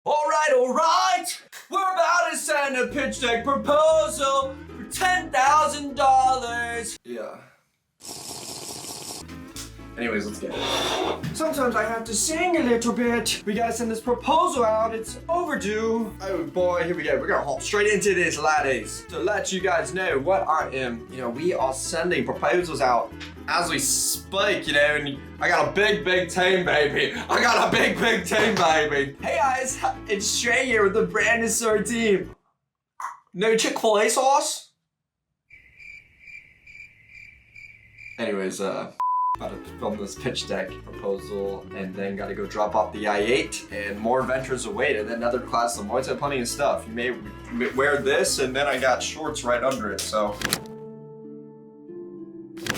All right. We're about to send a pitch deck proposal for $10,000. Yeah. Anyways, let's get it. Sometimes I have to sing a little bit. We gotta send this proposal out. It's overdue. Oh boy, here we go. We're gonna hop straight into this, laddies. To let you guys know what I am, we are sending proposals out as we speak, and I got a big team, baby. I got a big team, baby. Hey guys, it's Trey here with the brand new Sword team. No Chick-fil-A sauce? Anyways, about to film this pitch deck proposal and then gotta go drop off the I-8 and more adventures await and then another class of Muay Thai, plenty of stuff. You may wear this and then I got shorts right under it, so.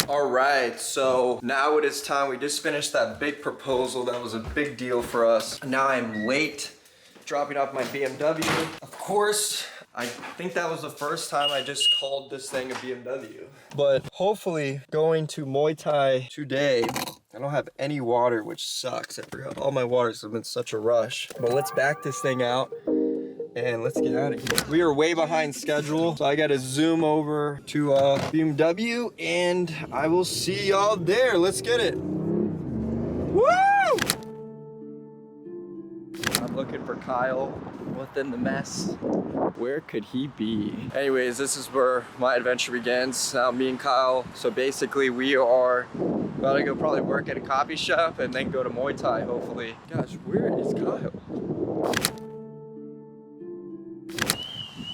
All right, so now it is time. We just finished that big proposal. That was a big deal for us. Now I'm late dropping off my BMW. Of course, I think that was the first time I just called this thing a BMW. But hopefully going to Muay Thai today, I don't have any water, which sucks. I forgot all my waters have been such a rush. But let's back this thing out and let's get out of here. We are way behind schedule, so I gotta zoom over to BMW and I will see y'all there. Let's get it. Woo! I'm looking for Kyle within the mess. Where could he be? Anyways, this is where my adventure begins. Now me and Kyle, so basically we are about to go probably work at a coffee shop and then go to Muay Thai, hopefully. Gosh, where is Kyle?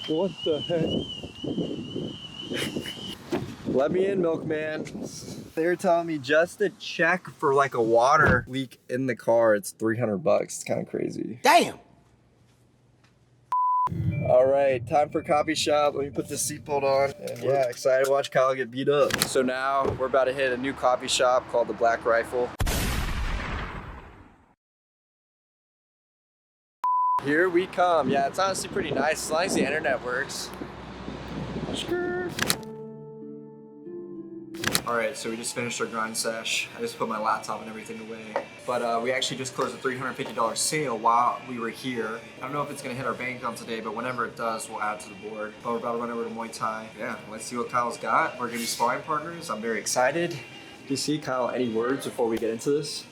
What the heck? Let me in, milkman. They're telling me just to check for like a water leak in the car, it's $300. It's kind of crazy. Damn! All right, time for coffee shop. Let me put the seatbelt on. And yeah, excited to watch Kyle get beat up. So now we're about to hit a new coffee shop called the Black Rifle. Here we come. Yeah, it's honestly pretty nice as long as the internet works. All right, so we just finished our grind sesh. I just put my laptop and everything away. But we actually just closed a $350 sale while we were here. I don't know if it's gonna hit our bank account today, but whenever it does, we'll add to the board. But we're about to run over to Muay Thai. Yeah, let's see what Kyle's got. We're gonna be sparring partners. I'm very excited. Do you see, Kyle, any words before we get into this?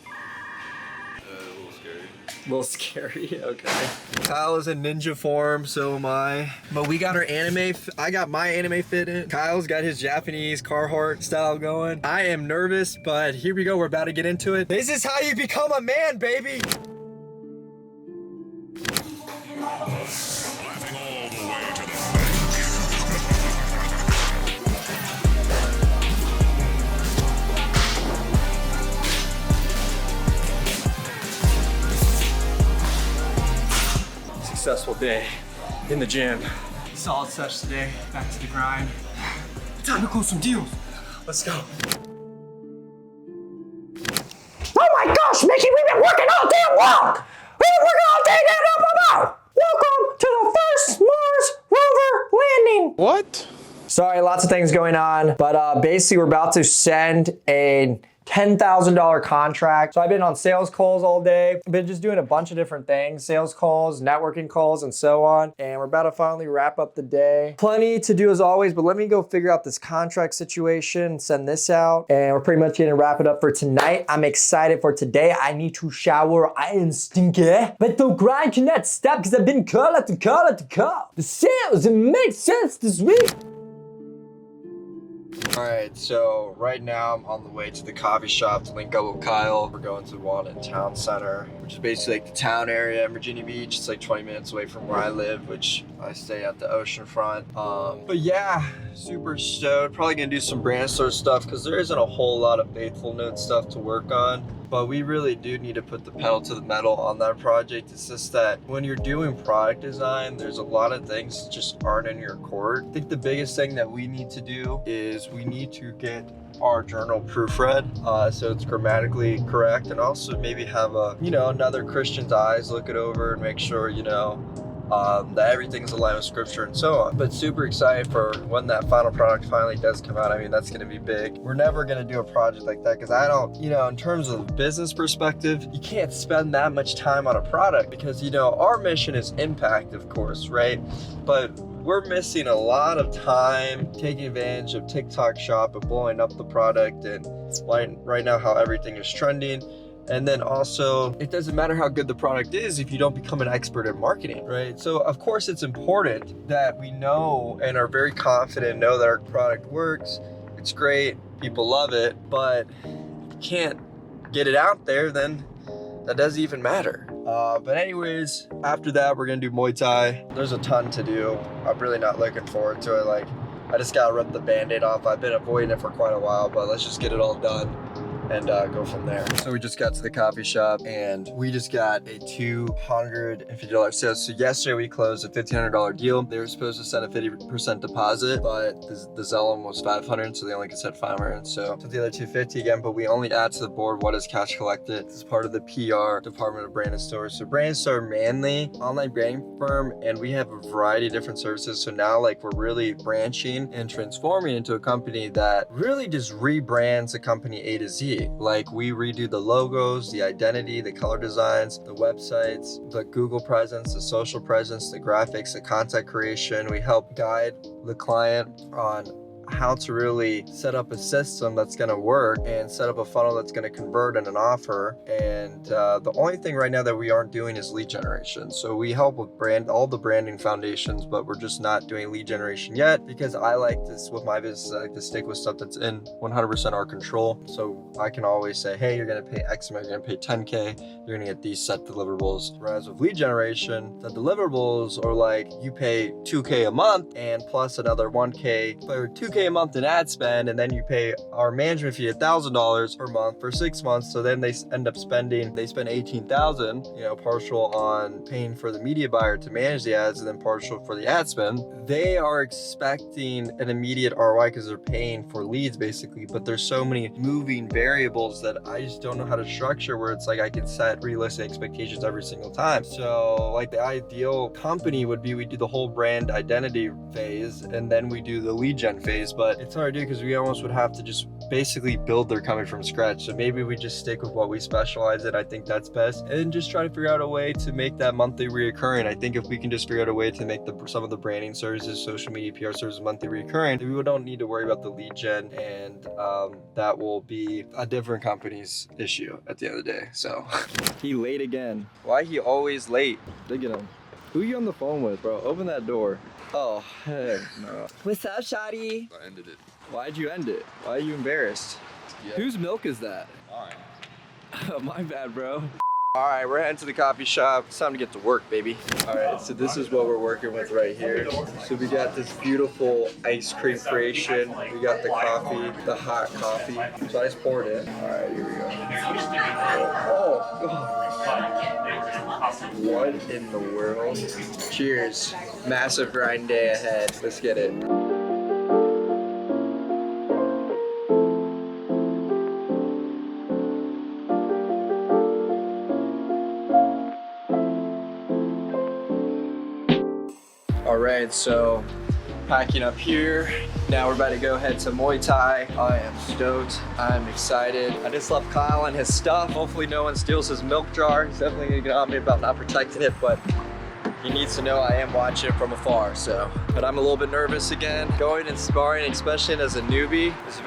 A little scary, okay. Kyle is in ninja form, so am I. But we got our anime, I got my anime fit in. Kyle's got his Japanese Carhartt style going. I am nervous, but here we go, we're about to get into it. This is how you become a man, baby. Successful day in the gym. Solid sesh today, back to the grind. Time to close some deals. Let's go. Oh my gosh, Mickey, we've been working all damn long! We've been working all day down. Welcome to the first Mars rover landing. What? Sorry, lots of things going on, but basically we're about to send a $10,000 contract. So I've been on sales calls all day. I've been just doing a bunch of different things, sales calls, networking calls, and so on. And we're about to finally wrap up the day. Plenty to do as always, but let me go figure out this contract situation, send this out. And we're pretty much gonna wrap it up for tonight. I'm excited for today. I need to shower, I am stinky. But the grind cannot stop because I've been call after call after call. The sales, it makes sense this week. All right, so right now I'm on the way to the coffee shop to link up with Kyle. We're going to one in Town Center, which is basically like the town area in Virginia Beach. It's like 20 minutes away from where I live, which I stay at the ocean front. But yeah, super stoked. Probably gonna do some brand store stuff because there isn't a whole lot of Faithful Note stuff to work on. But we really do need to put the pedal to the metal on that project. It's just that when you're doing product design, there's a lot of things that just aren't in your court. I think the biggest thing that we need to do is we need to get our journal proofread so it's grammatically correct, and also maybe have a, another Christian's eyes look it over and make sure, that everything's aligned with scripture and so on. But super excited for when that final product finally does come out. I mean, that's gonna be big. We're never gonna do a project like that because I don't, in terms of business perspective, you can't spend that much time on a product because, our mission is impact, of course, right? But we're missing a lot of time taking advantage of TikTok Shop and blowing up the product, and right now how everything is trending. And then also, it doesn't matter how good the product is if you don't become an expert in marketing, right? So of course it's important that we know and are very confident, know that our product works, it's great, people love it, but if you can't get it out there, then that doesn't even matter. But anyways, after that, we're gonna do Muay Thai. There's a ton to do. I'm really not looking forward to it. I just gotta rip the Band-Aid off. I've been avoiding it for quite a while, but let's just get it all done and go from there. So we just got to the coffee shop and we just got a $250 sale. So yesterday we closed a $1,500 deal. They were supposed to send a 50% deposit, but the Zellum was 500, so they only could send 500. So the other 250 again, but we only add to the board what is cash collected. This is part of the PR department of Brandon Store. So Brandon Store mainly online branding firm, and we have a variety of different services. So now we're really branching and transforming into a company that really just rebrands the company A to Z. We redo the logos, the identity, the color designs, the websites, the Google presence, the social presence, the graphics, the content creation. We help guide the client on how to really set up a system that's going to work and set up a funnel that's going to convert in an offer. And the only thing right now that we aren't doing is lead generation. So we help with all the branding foundations, but we're just not doing lead generation yet because I like this with my business. I like to stick with stuff that's in 100% our control. So I can always say, hey, you're going to pay X amount, you're going to pay 10K, you're going to get these set deliverables. Whereas with lead generation, the deliverables are you pay 2K a month and plus another 1K or 2K a month in ad spend, and then you pay our management fee $1,000 per month for 6 months. So then they spend $18,000, partial on paying for the media buyer to manage the ads and then partial for the ad spend. They are expecting an immediate ROI because they're paying for leads basically, but there's so many moving variables that I just don't know how to structure where it's I can set realistic expectations every single time. So the ideal company would be we do the whole brand identity phase and then we do the lead gen phase, but it's hard to do because we almost would have to just basically build their company from scratch. So maybe we just stick with what we specialize in. I think that's best, and just try to figure out a way to make that monthly reoccurring. I think if we can just figure out a way to make some of the branding services, social media, PR services monthly reoccurring, then we don't need to worry about the lead gen, and that will be a different company's issue at the end of the day. So he late again. Why he always late? Look at him. Who you on the phone with, bro? Open that door. Oh, heck no. What's up, shawty? I ended it. Why'd you end it? Why are you embarrassed? Yeah. Whose milk is that? Alright. Oh, my bad, bro. All right, we're heading to the coffee shop. It's time to get to work, baby. All right, so this is what we're working with right here. So we got this beautiful ice cream creation. We got the coffee, the hot coffee. So I just poured it. All right, here we go. Oh, what in the world? Cheers. Massive grind day ahead. Let's get it. All right, so packing up here. Now we're about to go head to Muay Thai. I am stoked. I'm excited. I just left Kyle and his stuff. Hopefully no one steals his milk jar. He's definitely gonna get on me about not protecting it, but he needs to know I am watching it from afar, so. But I'm a little bit nervous again. Going and sparring, especially as a newbie, is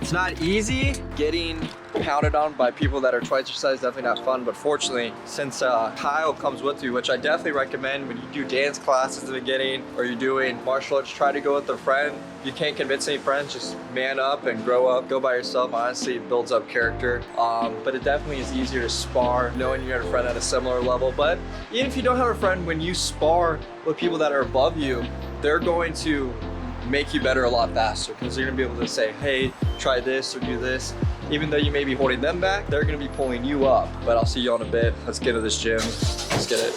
it's not easy. Getting pounded on by people that are twice your size, definitely not fun. But fortunately, since Kyle comes with you, which I definitely recommend when you do dance classes at the beginning or you're doing martial arts, try to go with a friend. You can't convince any friends, just man up and grow up. Go by yourself, honestly, it builds up character. But it definitely is easier to spar knowing you have a friend at a similar level. But even if you don't have a friend, when you spar with people that are above you, they're going to make you better a lot faster because they're gonna be able to say, hey, try this or do this. Even though you may be holding them back, they're gonna be pulling you up. But I'll see you in a bit. Let's get to this gym. Let's get it.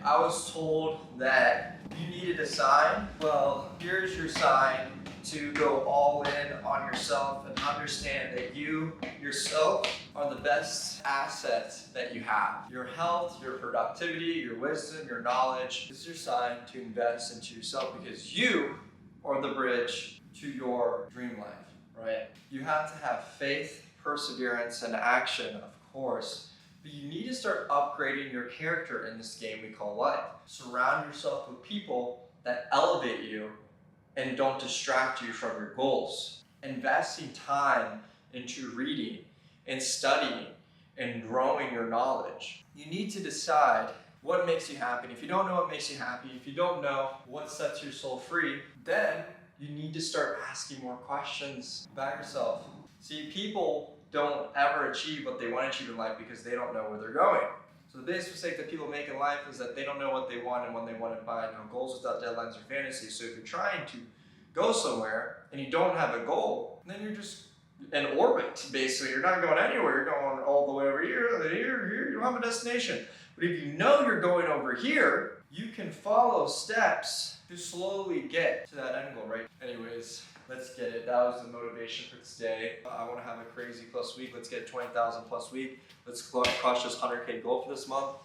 I was told that you needed a sign. Well, here's your sign to go all in on yourself and understand that you yourself are the best assets that you have. Your health, your productivity, your wisdom, your knowledge. This is your sign to invest into yourself because you are the bridge to your dream life, right? You have to have faith, perseverance, and action, of course. But you need to start upgrading your character in this game we call life. Surround yourself with people that elevate you and don't distract you from your goals. Investing time into reading and studying and growing your knowledge. You need to decide what makes you happy. And if you don't know what makes you happy, if you don't know what sets your soul free, then you need to start asking more questions about yourself. See, people don't ever achieve what they want to achieve in life because they don't know where they're going. So the biggest mistake that people make in life is that they don't know what they want and when they want it by. You know, goals without deadlines are fantasy. So if you're trying to go somewhere and you don't have a goal, then you're just in orbit, basically. You're not going anywhere. You're going all the way over here. You don't have a destination. But if you know you're going over here, you can follow steps to slowly get to that end goal, right? Anyways, let's get it. That was the motivation for today. I want to have a crazy plus week. Let's get 20,000 plus week. Let's crush this 100K goal for this month.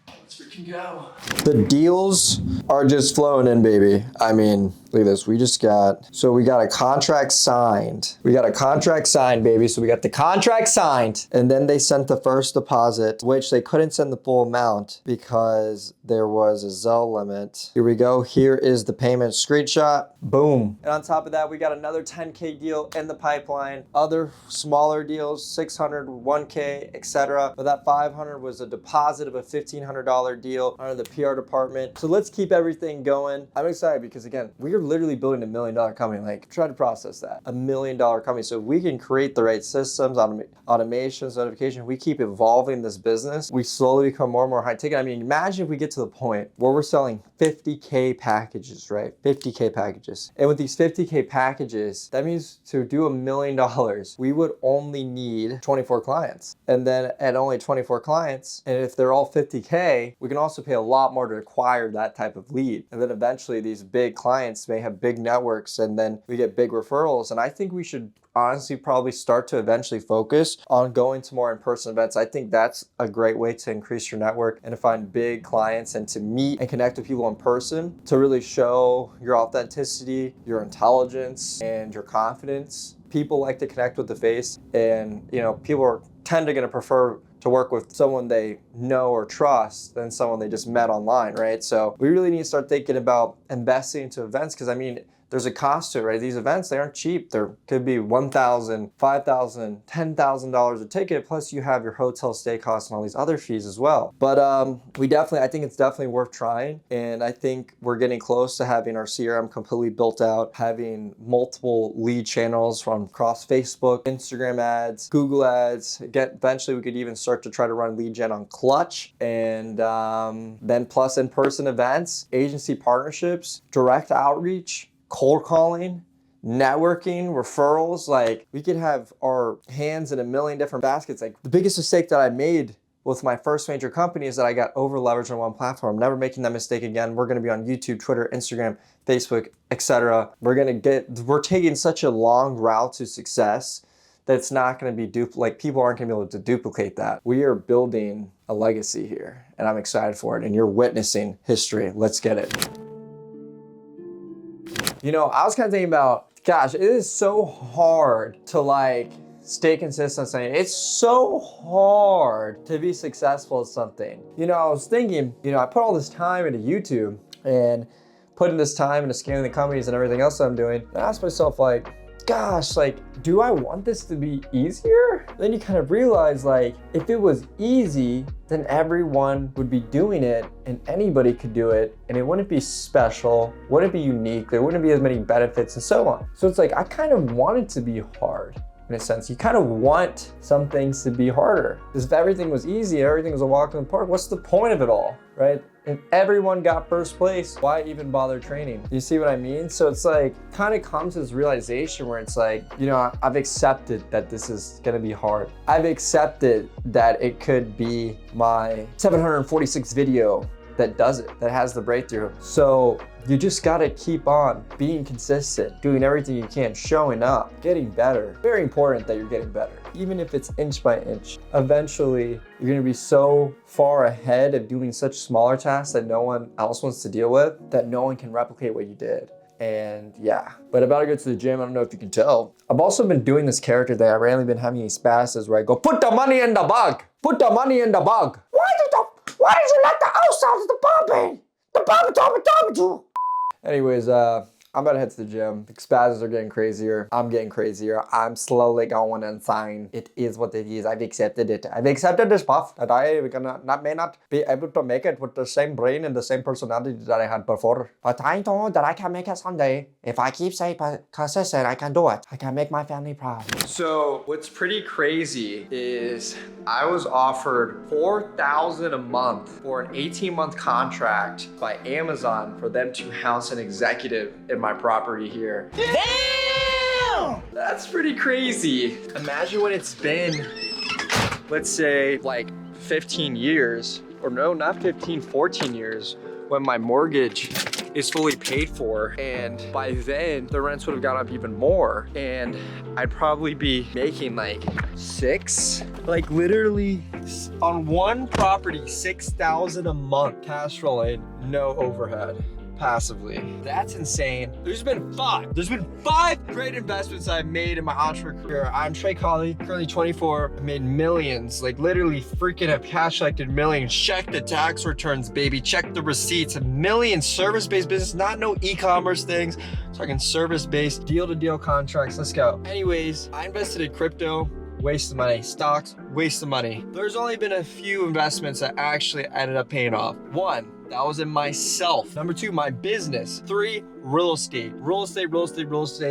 Let's freaking go. The deals are just flowing in, baby. I mean, look at this. We got a contract signed. We got a contract signed, baby. So we got the contract signed. And then they sent the first deposit, which they couldn't send the full amount because there was a Zelle limit. Here we go. Here is the payment screenshot. Boom. And on top of that, we got another 10K deal in the pipeline. Other smaller deals, 600, 1K, etc. But that 500 was a deposit of a $1,500 deal under the PR department. So let's keep everything going. I'm excited because again, we are literally building $1 million company. Like, try to process that. $1 million company. So if we can create the right systems, automations, notification, we keep evolving this business, we slowly become more and more high ticket. I mean, imagine if we get to the point where we're selling 50K packages, right? 50K packages. And with these 50K packages, that means to do $1 million, we would only need 24 clients. And then at only 24 clients, and if they're all 50K, we can also pay a lot more to acquire that type of lead. And then eventually these big clients may have big networks and then we get big referrals. And I think we should honestly probably start to eventually focus on going to more in-person events. I think that's a great way to increase your network and to find big clients and to meet and connect with people in person to really show your authenticity, your intelligence, and your confidence. People like to connect with the face, and people tend to prefer to work with someone they know or trust than someone they just met online, right? So we really need to start thinking about investing into events because, I mean, there's a cost to it, right? These events, they aren't cheap. There could be $1,000, $5,000, $10,000 a ticket, plus you have your hotel stay costs and all these other fees as well. But I think it's definitely worth trying. And I think we're getting close to having our CRM completely built out, having multiple lead channels from across Facebook, Instagram ads, Google ads. Eventually we could even start to try to run lead gen on Clutch, and then plus in-person events, agency partnerships, direct outreach, cold calling, networking, referrals. Like, we could have our hands in a million different baskets. Like, the biggest mistake that I made with my first major company is that I got over leveraged on one platform. I'm never making that mistake again. We're gonna be on YouTube, Twitter, Instagram, Facebook, etc. We're taking such a long route to success that it's not gonna be people aren't gonna be able to duplicate that. We are building a legacy here, and I'm excited for it, and you're witnessing history. Let's get it. I was kind of thinking about, gosh, it is so hard to stay consistent. It's so hard to be successful at something. I was thinking, I put all this time into YouTube and putting this time into scaling the companies and everything else that I'm doing. And I asked myself, gosh, do I want this to be easier? Then you kind of realize, if it was easy, then everyone would be doing it and anybody could do it, and it wouldn't be special, wouldn't be unique, there wouldn't be as many benefits and so on. So it's I kind of want it to be hard. In a sense, you kind of want some things to be harder. Because if everything was easy, everything was a walk in the park, what's the point of it all, right? If everyone got first place, why even bother training? You see what I mean? So it's kind of comes to this realization where it's I've accepted that this is gonna be hard. I've accepted that it could be my 746th video that does it, that has the breakthrough. So you just gotta keep on being consistent, doing everything you can, showing up, getting better. Very important that you're getting better, even if it's inch by inch. Eventually, you're gonna be so far ahead of doing such smaller tasks that no one else wants to deal with, that no one can replicate what you did. And yeah, but about to go to the gym. I don't know if you can tell. I've also been doing this character thing. I've randomly been having these spasms where I go, put the money in the bag. Put the money in the bag. Why did you let the outside of the bomb be? The bomb told me. Anyways, I'm about to head to the gym. The spasms are getting crazier. I'm getting crazier. I'm slowly going insane. It is what it is. I've accepted it. I've accepted this path that I may not be able to make it with the same brain and the same personality that I had before. But I know that I can make it someday. If I keep saying consistent, I can do it. I can make my family proud. So what's pretty crazy is I was offered $4,000 a month for an 18-month contract by Amazon for them to house an executive in my property here. Damn! That's pretty crazy. Imagine when it's been, let's say, like 15 years, or no, not 15, 14 years, when my mortgage is fully paid for, and by then the rents would have gone up even more, and I'd probably be making like like literally on one property, $6,000 a month cash flowing, no overhead. Passively. That's insane. There's been five great investments I've made in my entrepreneur career. I'm Trey Colley, currently 24. I've made millions, like literally freaking have cash collected millions. Check the tax returns, baby. Check the receipts. A million service-based business, not no e-commerce things. Talking service-based, deal-to-deal contracts. Let's go. Anyways, I invested in crypto. Waste of money. Stocks, waste of money. There's only been a few investments that actually ended up paying off. One, that was in myself. Number two, my business. Three, real estate. Real estate.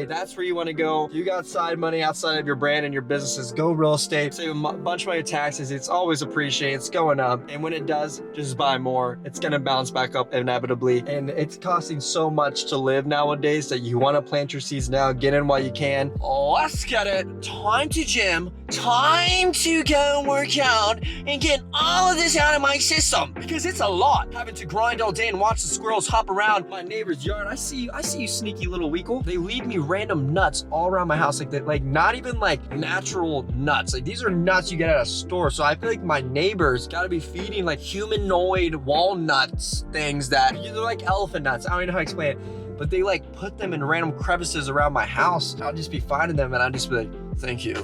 That's where you want to go. You got side money outside of your brand and your businesses, go real estate. Save a bunch of money taxes. It's always appreciated. It's going up. And when it does, just buy more. It's going to bounce back up inevitably. And it's costing so much to live nowadays that you want to plant your seeds now. Get in while you can. Let's get it. Time to gym. Time to go and work out and get all of this out of my system, because it's a lot having to grind all day and watch the squirrels hop around my neighbor's yard. I see you sneaky little weakle. They leave me random nuts all around my house, like that, like not even like natural nuts. Like these are nuts you get at a store. So I feel like my neighbors gotta be feeding like humanoid walnuts things that they're like elephant nuts. I don't even know how to explain it, but they like put them in random crevices around my house. I'll just be finding them and I'll just be like, thank you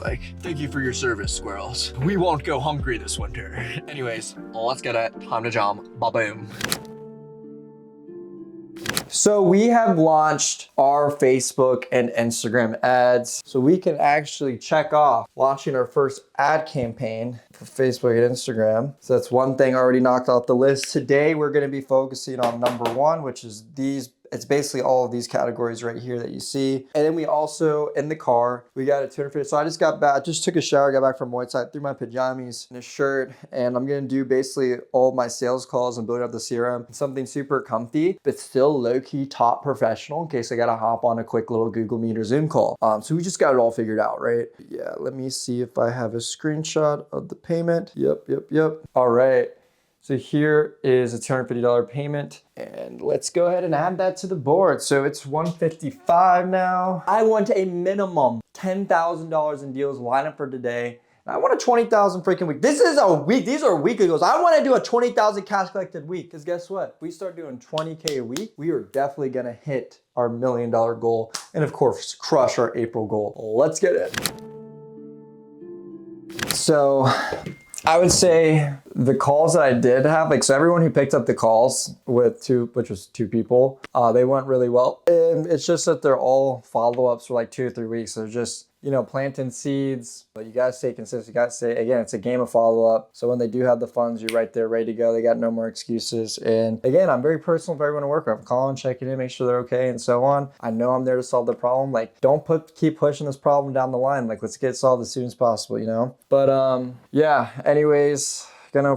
for your service, squirrels. We won't go hungry this winter. Anyways, let's get it. Time to jump. Ba-boom. So we have launched our Facebook and Instagram ads. So we can actually check off launching our first ad campaign for Facebook and Instagram. So that's one thing already knocked off the list. Today, we're gonna be focusing on number one, which is these. It's basically all of these categories right here that you see. And then we also, in the car, we got a 250. So I just got back, just took a shower, got back from White Side, threw my pajamas and a shirt, and I'm gonna do basically all of my sales calls and build up the CRM. Something super comfy, but still low-key top professional in case I gotta hop on a quick little Google Meet or Zoom call. So we just got it all figured out, right? Yeah, let me see if I have a screenshot of the payment. Yep. All right. So here is a $250 payment, and let's go ahead and add that to the board. So it's $155 now. I want a minimum $10,000 in deals lined up for today. And I want a 20,000 freaking week. This is a week. These are weekly goals. I want to do a 20,000 cash collected week, because guess what? If we start doing 20K a week, we are definitely gonna hit our $1 million goal, and of course, crush our April goal. Let's get it. So I would say the calls that I did have, like, so everyone who picked up the calls which was two people, they went really well. And it's just that they're all follow-ups for like 2 or 3 weeks. They're just, planting seeds, but you gotta stay consistent. You gotta stay, again, it's a game of follow-up. So when they do have the funds, you're right there ready to go. They got no more excuses. And again, I'm very personal for everyone to work with. I'm calling, checking in, make sure they're okay, and so on. I know I'm there to solve the problem. Like, don't keep pushing this problem down the line. Like, let's get it solved as soon as possible, But yeah, anyways, gonna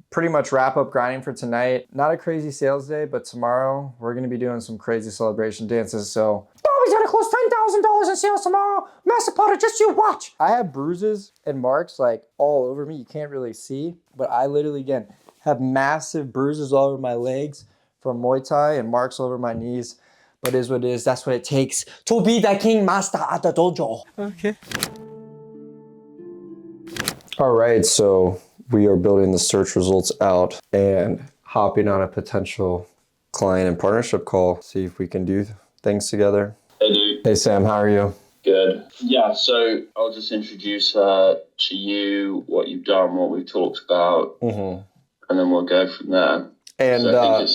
pretty much wrap up grinding for tonight. Not a crazy sales day, but tomorrow we're gonna be doing some crazy celebration dances. So Bobby's gonna close $10,000 in sales tomorrow. Master Potter, just you watch. I have bruises and marks like all over me. You can't really see, but I literally, again, have massive bruises all over my legs from Muay Thai and marks all over my knees. But it is what it is. That's what it takes to be the king master at the dojo. Okay. All right, so we are building the search results out and hopping on a potential client and partnership call. See if we can do things together. Hey, dude. Hey, Sam, how are you? Good. Yeah, so I'll just introduce to you what you've done, what we've talked about, and then we'll go from there. And So I think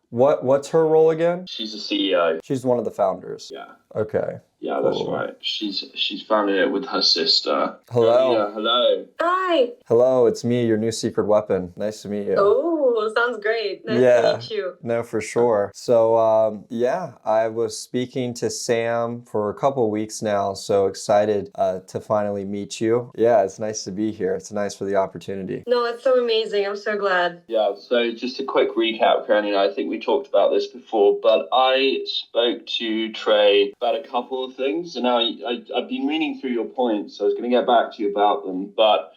what's her role again? she's the CEO. She's one of the founders. Yeah. Okay. Yeah, that's Cool. right. She's founded it with her sister. Hello. Yeah, hello. Hi. Hello, it's me, your new secret weapon. Nice to meet you. Oh, sounds great. Nice to meet you. No, for sure. So, yeah, I was speaking to Sam for a couple of weeks now, so excited to finally meet you. Yeah, it's nice to be here. It's nice for the opportunity. No, it's so amazing. I'm so glad. Yeah, so just a quick recap, Granny. I think we talked about this before, but I spoke to Trey about a couple of things, and now I've been reading through your points, so I was going to get back to you about them, but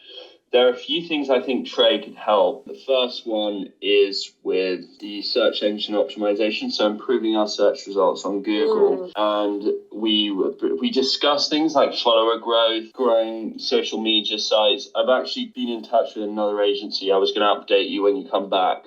there are a few things I think Trey could help. The first one is with the search engine optimization, so improving our search results on Google. And we discussed things like follower growth, growing social media sites. I've actually been in touch with another agency. I was going to update you when you come back.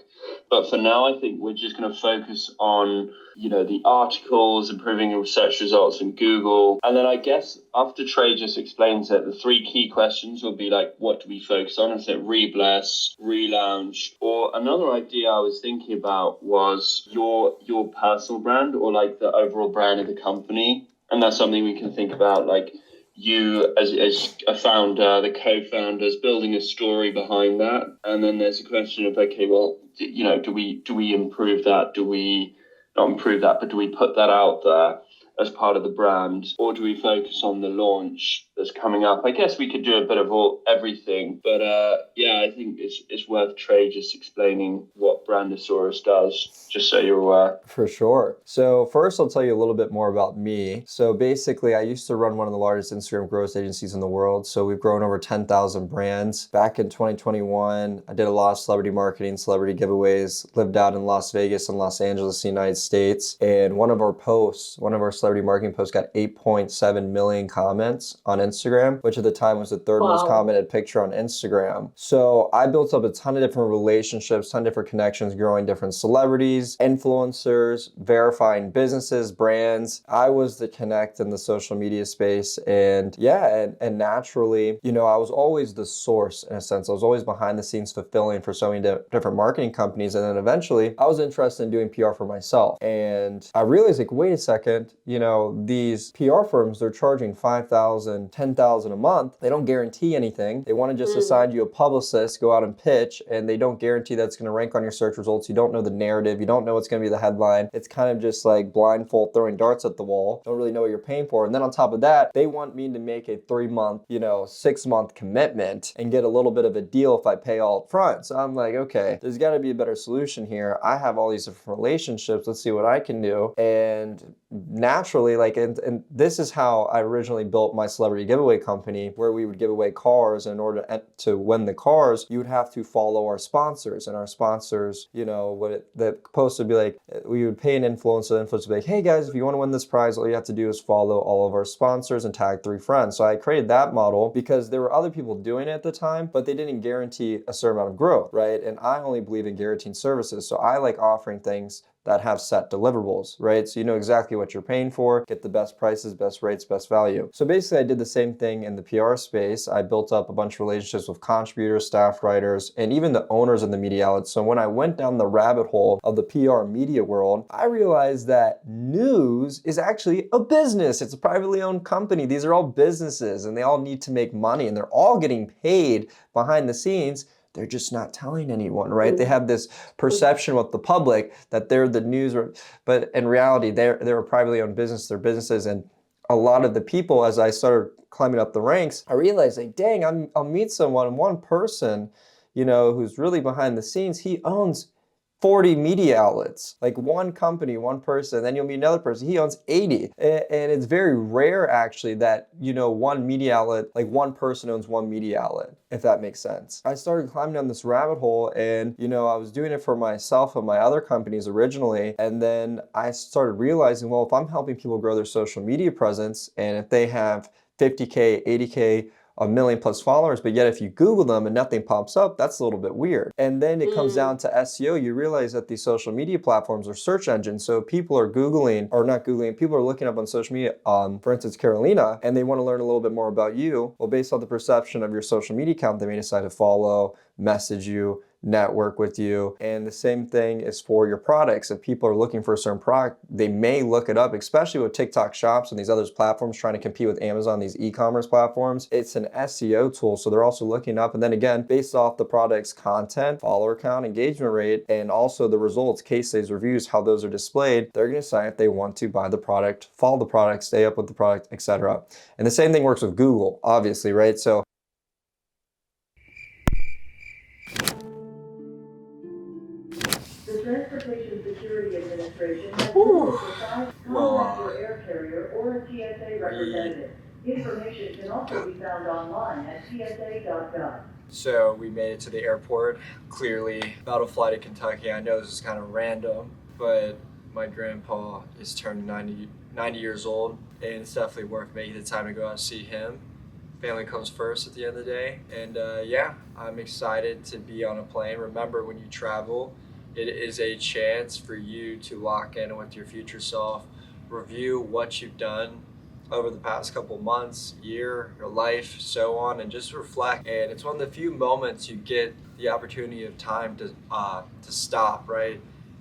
But for now, I think we're just going to focus on, the articles, improving your search results in Google. And then I guess after Trey just explains it, the three key questions will be like, what do we focus on? Is it re-bless, relaunch? Or another idea I was thinking about was your personal brand or like the overall brand of the company. And that's something we can think about, like you as a founder, the co-founders, building a story behind that. And then there's a question of, okay, well, do we improve that? Do we not improve that, but do we put that out there as part of the brand, or do we focus on the launch that's coming up? I guess we could do a bit of everything, but I think it's worth Trey just explaining what Brandosaurus does, just so you're aware. For sure. So first, I'll tell you a little bit more about me. So basically, I used to run one of the largest Instagram growth agencies in the world. So we've grown over 10,000 brands. Back in 2021, I did a lot of celebrity marketing, celebrity giveaways, lived out in Las Vegas and Los Angeles, the United States. And one of our celebrity marketing posts got 8.7 million comments on Instagram, which at the time was the third most commented picture on Instagram. So I built up a ton of different relationships, ton of different connections, growing different celebrities, influencers, verifying businesses, brands. I was the connect in the social media space. And naturally, I was always the source in a sense. I was always behind the scenes fulfilling for so many different marketing companies. And then eventually I was interested in doing PR for myself. And I realized, like, wait a second, these PR firms, they're charging $5,000, $10,000 a month. They don't guarantee anything. They want to just assign you a publicist, go out and pitch, and they don't guarantee that's going to rank on your search results. You don't know the narrative. You don't know what's going to be the headline. It's kind of just like blindfold throwing darts at the wall. Don't really know what you're paying for. And then on top of that, they want me to make a 3-month, 6-month commitment and get a little bit of a deal if I pay all up front. So I'm like, okay, there's got to be a better solution here. I have all these different relationships. Let's see what I can do. And naturally, and this is how I originally built my celebrity giveaway company, where we would give away cars. In order to win the cars, you would have to follow our sponsors, and our sponsors, the post would be like, we would pay an influencer. The influencer would be like, hey guys, if you want to win this prize, all you have to do is follow all of our sponsors and tag 3 friends. So I created that model because there were other people doing it at the time, but they didn't guarantee a certain amount of growth, right? And I only believe in guaranteeing services. So I like offering things that have set deliverables, right? So you know exactly what you're paying for, get the best prices, best rates, best value. So basically I did the same thing in the PR space. I built up a bunch of relationships with contributors, staff writers, and even the owners of the media outlets. So when I went down the rabbit hole of the PR media world, I realized that news is actually a business. It's a privately owned company. These are all businesses and they all need to make money and they're all getting paid behind the scenes. They're just not telling anyone, right? They have this perception with the public that they're the news, but in reality, they're a privately owned business. They're businesses, and a lot of the people, as I started climbing up the ranks, I realized, like, dang, I'll meet someone, one person, who's really behind the scenes. He owns 40 media outlets, like one company, one person, then you'll meet another person, he owns 80. And it's very rare actually that, one media outlet, like one person owns one media outlet, if that makes sense. I started climbing down this rabbit hole and, I was doing it for myself and my other companies originally. And then I started realizing, well, if I'm helping people grow their social media presence and if they have 50K, 80K, a million plus followers, but yet if you Google them and nothing pops up, that's a little bit weird. And then it comes down to SEO. You realize that these social media platforms are search engines. So people are Googling, or not Googling, people are looking up on social media, for instance, Carolina, and they want to learn a little bit more about you. Well, based on the perception of your social media account, they may decide to follow, message you, network with you. And the same thing is for your products. If people are looking for a certain product, they may look it up, especially with TikTok shops and these other platforms trying to compete with Amazon, these e-commerce platforms. It's an SEO tool. So they're also looking up. And then again, based off the product's content, follower count, engagement rate, and also the results, case studies, reviews, how those are displayed, they're going to decide if they want to buy the product, follow the product, stay up with the product, etc. And the same thing works with Google, obviously, right? So the Transportation Security Administration has contact your air carrier or a TSA representative. Information can also be found online at tsa.gov. So we made it to the airport. Clearly, about to fly to Kentucky. I know this is kind of random, but my grandpa is turning 90 years old, and it's definitely worth making the time to go out and see him. Family comes first at the end of the day. And I'm excited to be on a plane. Remember, when you travel, it is a chance for you to lock in with your future self, review what you've done over the past couple months, year, your life, so on, and just reflect. And it's one of the few moments you get the opportunity of time to stop, right?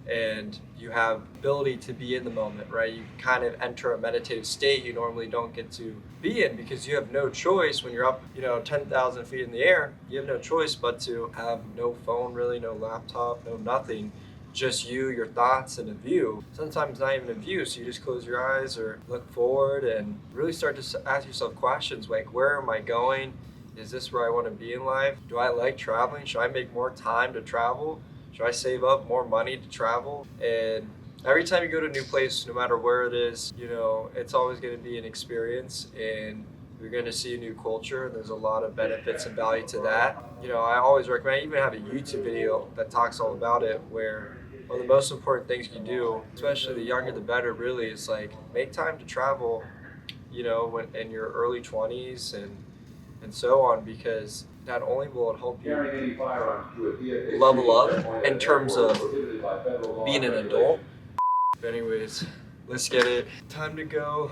And you have ability to be in the moment, right? You kind of enter a meditative state you normally don't get to be in because you have no choice when you're up, 10,000 feet in the air. You have no choice but to have no phone, really, no laptop, no nothing. Just you, your thoughts, and a view. Sometimes not even a view, so you just close your eyes or look forward and really start to ask yourself questions like, where am I going? Is this where I want to be in life? Do I like traveling? Should I make more time to travel? Should I save up more money to travel? And every time you go to a new place, no matter where it is, it's always going to be an experience and you're going to see a new culture. There's a lot of benefits and value to that. I always recommend, I even have a YouTube video that talks all about it where one of the most important things you do, especially the younger the better really, is like make time to travel, when in your early 20s and so on, because not only will it help you level up in terms of being an adult, but anyways, let's get it. Time to go.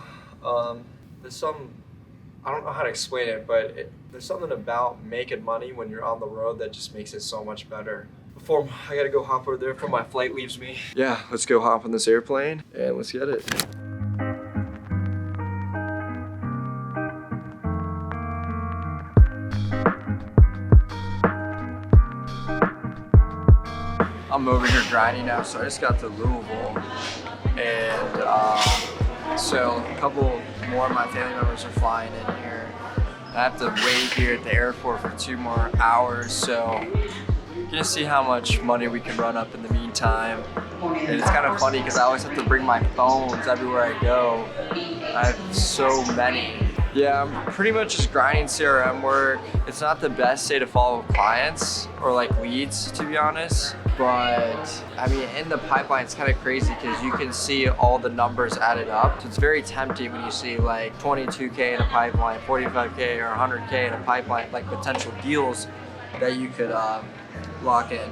There's I don't know how to explain it, but there's something about making money when you're on the road that just makes it so much better. Before I gotta go hop over there before my flight leaves me. Yeah, let's go hop on this airplane and let's get it. I'm over here grinding now, so I just got to Louisville, and so a couple more of my family members are flying in here. I have to wait here at the airport for 2 more hours, so you're gonna see how much money we can run up in the meantime. And it's kind of funny because I always have to bring my phones everywhere I go. I have so many. Yeah, I'm pretty much just grinding CRM work. It's not the best way to follow clients or like leads, to be honest. But I mean, in the pipeline, it's kind of crazy because you can see all the numbers added up. So it's very tempting when you see like 22K in a pipeline, 45K or 100K in a pipeline, like potential deals that you could lock in.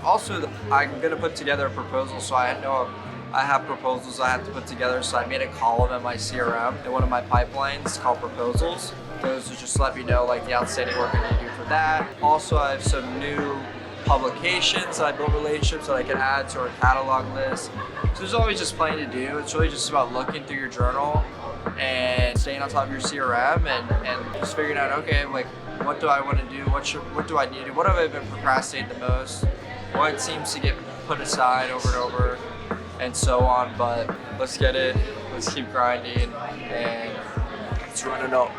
Also, I'm gonna put together a proposal, so I know I have proposals I have to put together, so I made a column in my CRM in one of my pipelines called proposals. Those will just let me know like the outstanding work I need to do for that. Also, I have some new publications that I built relationships that I can add to our catalog list. So there's always just plenty to do. It's really just about looking through your journal and staying on top of your CRM and just figuring out, okay, like what do I want to do? What do I need to do? What have I been procrastinating the most? What seems to get put aside over and over? And so on, but let's get it. Let's keep grinding and let's run it up.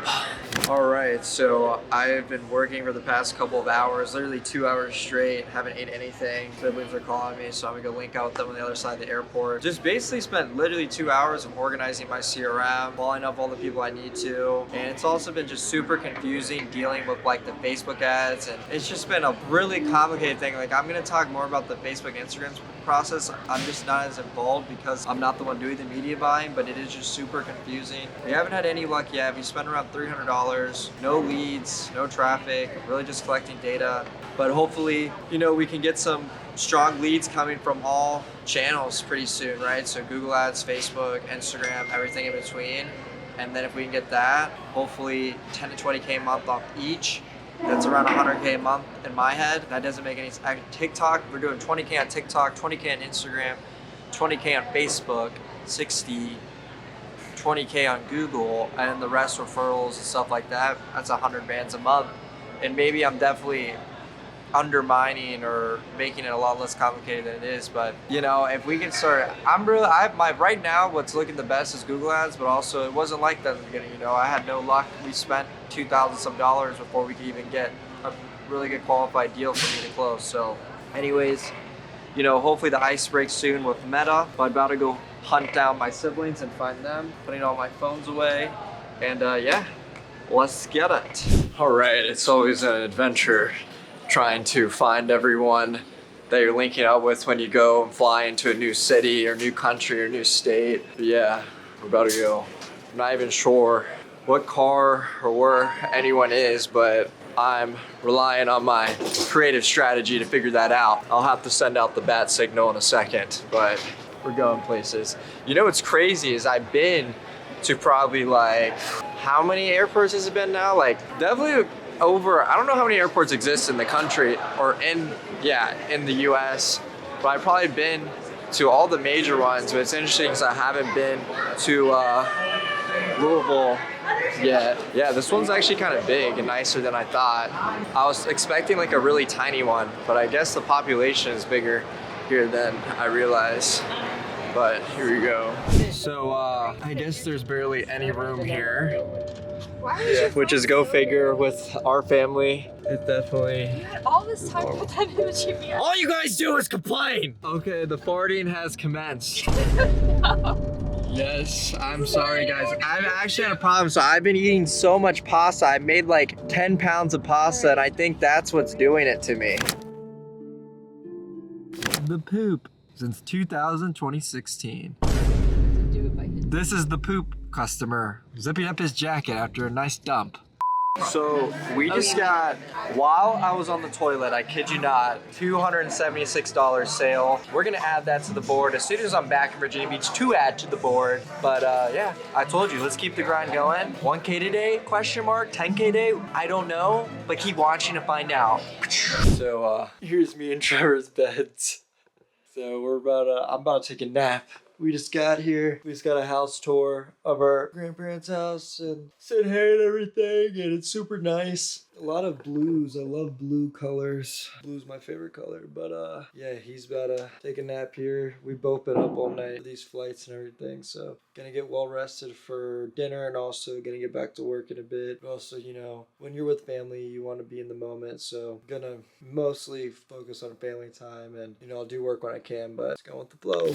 All right, so I've been working for the past couple of hours, literally 2 hours straight, haven't ate anything. Siblings are calling me, so I'm gonna go link out with them on the other side of the airport. Just basically spent literally 2 hours of organizing my CRM, following up all the people I need to. And it's also been just super confusing dealing with like the Facebook ads, and it's just been a really complicated thing. Like I'm gonna talk more about the Facebook Instagram process. I'm just not as involved because I'm not the one doing the media buying, but it is just super confusing. We haven't had any luck yet. We spent around $300, no leads, no traffic, really just collecting data. But hopefully, you know, we can get some strong leads coming from all channels pretty soon, right? So Google Ads, Facebook, Instagram, everything in between. And then if we can get that, hopefully 10 to 20K a month off each. That's around 100K a month in my head. That doesn't make any sense. TikTok, we're doing 20K on TikTok, 20K on Instagram, 20K on Facebook, 60, 20K on Google, and the rest referrals and stuff like that. That's 100 bands a month. And maybe I'm definitely undermining or making it a lot less complicated than it is, but you know, if we can start, right now what's looking the best is Google Ads, but also it wasn't like that in the beginning. You know, I had no luck. We spent $2,000 some before we could even get a really good qualified deal for me to close. So anyways, you know, hopefully the ice breaks soon with Meta, but I'm about to go hunt down my siblings and find them, putting all my phones away, and yeah, let's get it. All right, it's always an adventure trying to find everyone that you're linking up with when you go and fly into a new city or new country or new state. But yeah, we're about to go. I'm not even sure what car or where anyone is, but I'm relying on my creative strategy to figure that out. I'll have to send out the bat signal in a second, but we're going places. You know what's crazy is I've been to probably like, how many airports has it been now? Like definitely over, I don't know how many airports exist in the country or in the US, but I've probably been to all the major ones. But it's interesting because I haven't been to Louisville yet. Yeah, this one's actually kind of big and nicer than I thought. I was expecting like a really tiny one, but I guess the population is bigger here than I realized. But here we go. So I guess there's barely any room here. Yeah, which is go figure with our family. It definitely. You had all this time to put that in the GPS. All you guys do is complain! Okay, the farting has commenced. Yes, I'm sorry guys. I've actually had a problem. So I've been eating so much pasta. I made like 10 pounds of pasta and I think that's what's doing it to me. The poop since 2016. This is the poop customer zipping up his jacket after a nice dump. So we just got, while I was on the toilet, I kid you not, $276 sale. We're gonna add that to the board as soon as I'm back in Virginia Beach to add to the board. But yeah, I told you, let's keep the grind going. 1K today, question mark, 10K today, I don't know, but keep watching to find out. So here's me and Trevor's beds. So I'm about to take a nap. We just got here. We just got a house tour of our grandparents' house and said hey and everything, and it's super nice. A lot of blues. I love blue colors. Blue's my favorite color. But yeah, he's about to take a nap here. We've both been up all night for these flights and everything, so gonna get well rested for dinner and also gonna get back to work in a bit. But also, you know, when you're with family, you want to be in the moment, so gonna mostly focus on family time, and you know, I'll do work when I can, but it's going with the flow.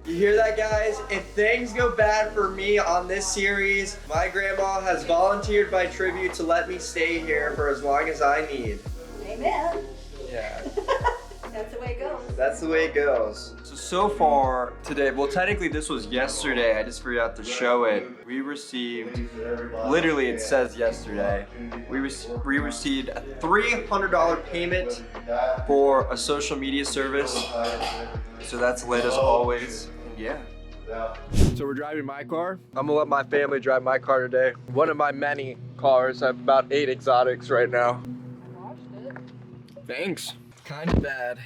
You hear that, guys? If things go bad for me on this series, my grandma has volunteered by tribute to let me stay here for as long as I need. Amen. Yeah. That's the way it goes. That's the way it goes. So far today, well technically this was yesterday, I just forgot to show it. We received, literally it says yesterday, we received a $300 payment for a social media service. So that's lit as always. Yeah. So we're driving my car. I'm gonna let my family drive my car today. One of my many cars. I have about 8 exotics right now. Thanks. Kind of bad.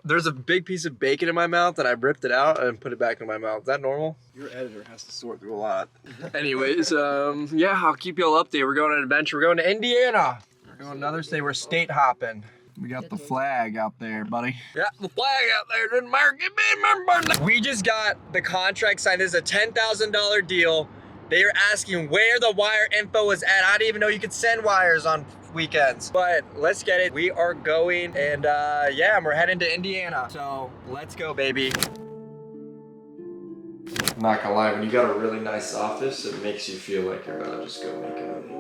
There's a big piece of bacon in my mouth and I ripped it out and put it back in my mouth. Is that normal? Your editor has to sort through a lot. Anyways, yeah, I'll keep you all updated. We're going on an adventure. We're going to Indiana. We're going another state. We're state hopping. We got the flag out there, buddy. Yeah, the flag out there. Didn't matter. Give me my birthday. We just got the contract signed. This is a $10,000 deal. They are asking where the wire info is at. I didn't even know you could send wires on weekends. But let's get it. We are going and yeah, we're heading to Indiana. So let's go, baby. I'm not gonna lie, when you got a really nice office, it makes you feel like you're about to just go make $1 million.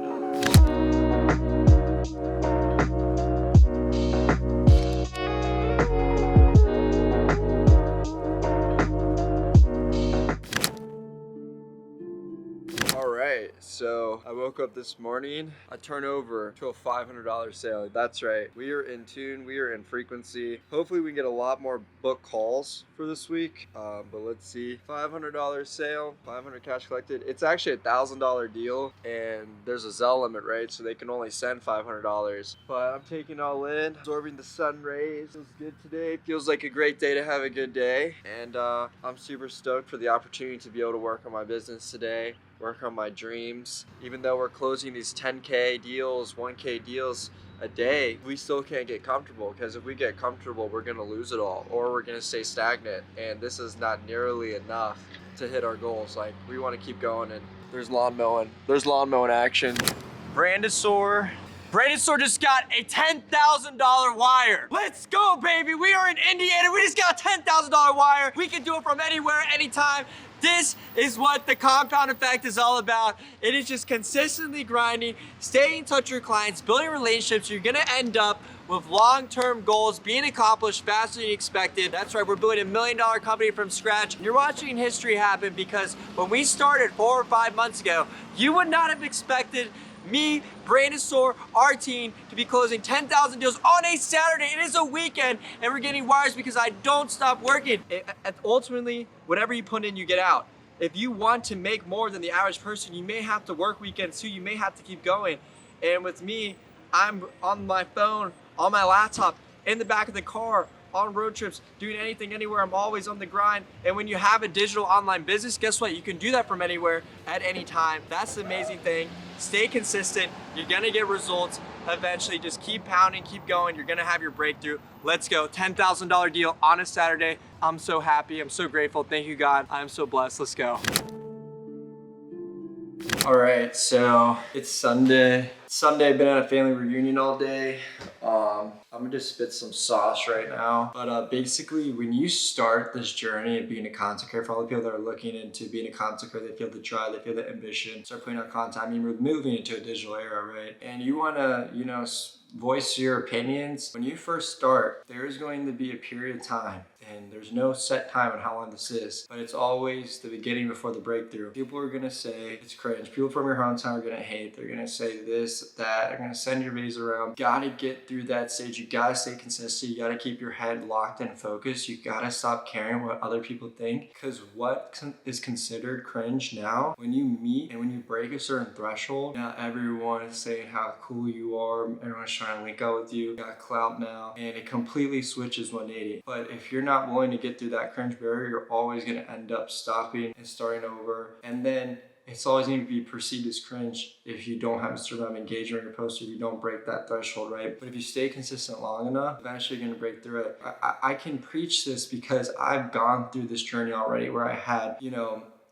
So I woke up this morning, I turned over to a $500 sale. That's right, we are in tune, we are in frequency. Hopefully we can get a lot more book calls for this week, but let's see. $500 sale, 500 cash collected. It's actually a $1,000 deal and there's a Zelle limit, right? So they can only send $500. But I'm taking it all in, absorbing the sun rays. Feels good today. Feels like a great day to have a good day. And I'm super stoked for the opportunity to be able to work on my business today, work on my dreams. Even though we're closing these 10K deals, 1K deals a day, we still can't get comfortable, because if we get comfortable, we're gonna lose it all, or we're gonna stay stagnant. And this is not nearly enough to hit our goals. Like, we wanna keep going, and there's lawn mowing action. Brandisor just got a $10,000 wire. Let's go, baby. We are in Indiana. We just got a $10,000 wire. We can do it from anywhere, anytime. This is what the compound effect is all about. It is just consistently grinding, staying in touch with your clients, building relationships. You're gonna end up with long-term goals being accomplished faster than you expected. That's right, we're building $1 million company from scratch. You're watching history happen, because when we started 4 or 5 months ago, you would not have expected me, Brandon Soar, our team to be closing 10,000 deals on a Saturday. It is a weekend and we're getting wires because I don't stop working. Ultimately, whatever you put in, you get out. If you want to make more than the average person, you may have to work weekends too. You may have to keep going. And with me, I'm on my phone, on my laptop, in the back of the car, on road trips, doing anything, anywhere. I'm always on the grind. And when you have a digital online business, guess what? You can do that from anywhere at any time. That's the amazing thing. Stay consistent. You're gonna get results eventually. Just keep pounding, keep going. You're gonna have your breakthrough. Let's go. $10,000 deal on a Saturday. I'm so happy. I'm so grateful. Thank you, God. I'm so blessed. Let's go. All right, so it's Sunday. I've been at a family reunion all day. I'm gonna just spit some sauce right now. But basically, when you start this journey of being a content creator, for all the people that are looking into being a content creator, they feel the drive, they feel the ambition, start putting out content. I mean, we're moving into a digital era, right? And you wanna, voice your opinions. When you first start, there is going to be a period of time, and there's no set time on how long this is, but it's always the beginning before the breakthrough. People are gonna say it's cringe. People from your hometown are gonna hate. They're gonna say this, that. They're gonna send your videos around. Gotta get through that stage. You gotta stay consistent. You gotta keep your head locked and focused. You gotta stop caring what other people think, because what is considered cringe now, when you meet and when you break a certain threshold, now everyone is saying how cool you are. Everyone's trying to link up with you. Got clout now, and it completely switches 180. But if you're not willing to get through that cringe barrier, you're always going to end up stopping and starting over. And then it's always going to be perceived as cringe if you don't have a certain amount of engagement on your post, or you don't break that threshold, right? But if you stay consistent long enough, eventually you're going to break through it. I can preach this because I've gone through this journey already, where I had,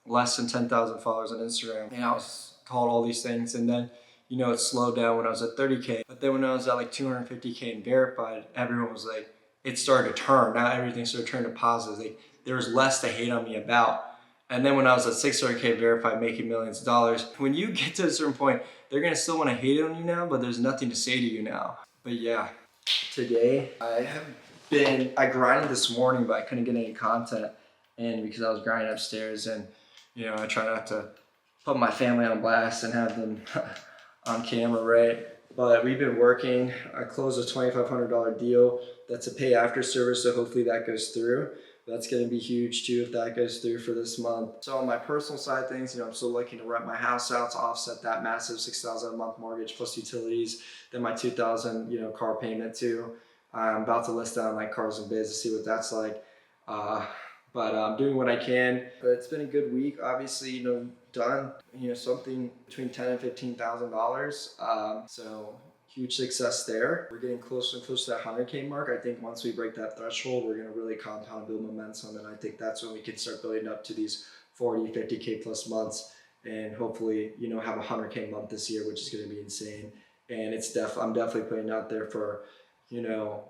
less than 10,000 followers on Instagram, and I was called all these things, and then it slowed down when I was at 30K. But then when I was at like 250K and verified, everyone was like, it started to turn. Now everything started to turn to positive. Like, there was less to hate on me about. And then when I was at 600K verified, making millions of dollars, when you get to a certain point, they're gonna still wanna hate on you now, but there's nothing to say to you now. But yeah, today I grinded this morning, but I couldn't get any content in because I was grinding upstairs, and I try not to put my family on blast and have them on camera, right? But we've been working. I closed a $2,500 deal. That's a pay after service, so hopefully that goes through. That's gonna be huge too if that goes through for this month. So on my personal side of things, I'm still looking to rent my house out to offset that massive $6,000 a month mortgage plus utilities, then my $2,000 car payment too. I'm about to list it on like Cars and Biz to see what that's like. But I'm doing what I can. But it's been a good week. Obviously, done something between $10,000 and $15,000. So huge success there. We're getting closer and closer to that 100K mark. I think once we break that threshold, we're gonna really compound and build momentum, and I think that's when we can start building up to these 40, 50K plus months, and hopefully have a 100K month this year, which is gonna be insane. And I'm definitely putting out there for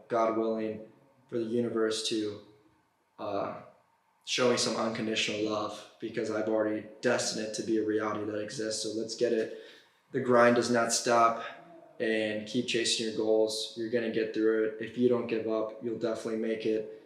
God willing, for the universe to show me some unconditional love, because I've already destined it to be a reality that exists. So let's get it. The grind does not stop, and keep chasing your goals. You're gonna get through it. If you don't give up, you'll definitely make it.